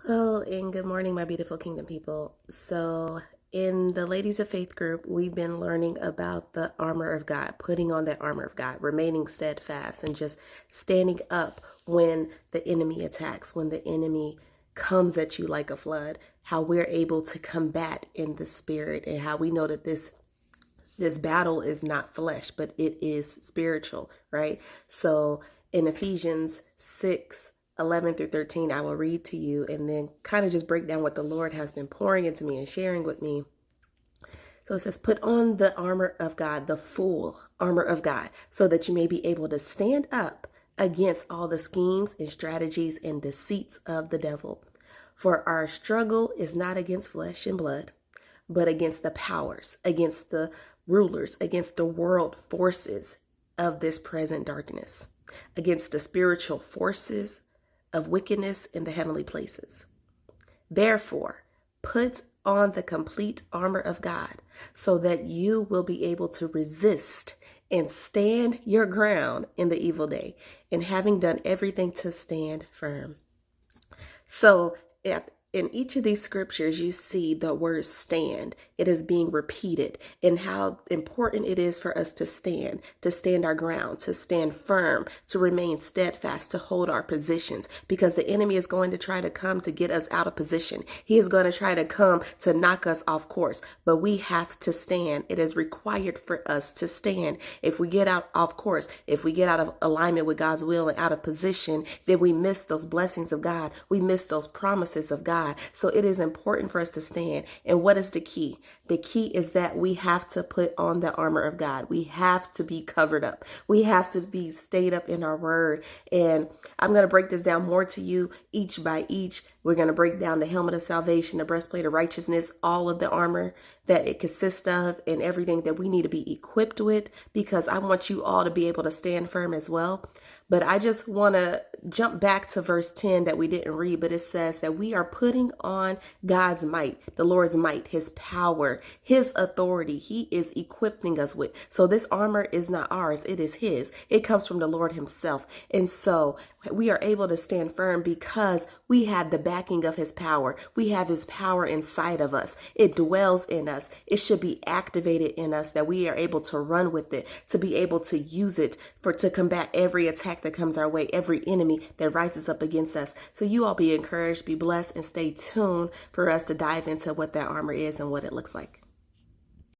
Hello and good morning, my beautiful kingdom people. So, in the Ladies of Faith group, we've been learning about the armor of God, putting on that armor of God, remaining steadfast, and just standing up when the enemy attacks, when the enemy comes at you like a flood, how we're able to combat in the spirit, and how we know that this battle is not flesh, but it is spiritual, right? So in Ephesians 6:11 through 13, I will read to you and then kind of just break down what the Lord has been pouring into me and sharing with me. So it says, put on the armor of God, the full armor of God, so that you may be able to stand up against all the schemes and strategies and deceits of the devil. For our struggle is not against flesh and blood, but against the powers, against the rulers, against the world forces of this present darkness, against the spiritual forces of wickedness in the heavenly places. Therefore, put on the complete armor of God so that you will be able to resist and stand your ground in the evil day, and having done everything to stand firm. So in each of these scriptures, you see the word stand. It is being repeated, and how important it is for us to stand our ground, to stand firm, to remain steadfast, to hold our positions, because the enemy is going to try to come to get us out of position. He is going to try to come to knock us off course, but we have to stand. It is required for us to stand. If we get out off course, if we get out of alignment with God's will and out of position, then we miss those blessings of God. We miss those promises of God. So it is important for us to stand. And what is the key? The key is that we have to put on the armor of God. We have to be covered up. We have to be stayed up in our word. And I'm going to break this down more to you each by each. We're going to break down the helmet of salvation, the breastplate of righteousness, all of the armor that it consists of, and everything that we need to be equipped with, because I want you all to be able to stand firm as well. But I just want to jump back to verse 10 that we didn't read, but it says that we are putting on God's might, the Lord's might, his power, his authority. He is equipping us with. So this armor is not ours. It is his. It comes from the Lord himself. And so we are able to stand firm because we have the backing of his power. We have his power inside of us. It dwells in us. It should be activated in us, that we are able to run with it, to be able to use it to combat every attack that comes our way, every enemy that rises up against us. So you all be encouraged, be blessed, and stay tuned for us to dive into what that armor is and what it looks like.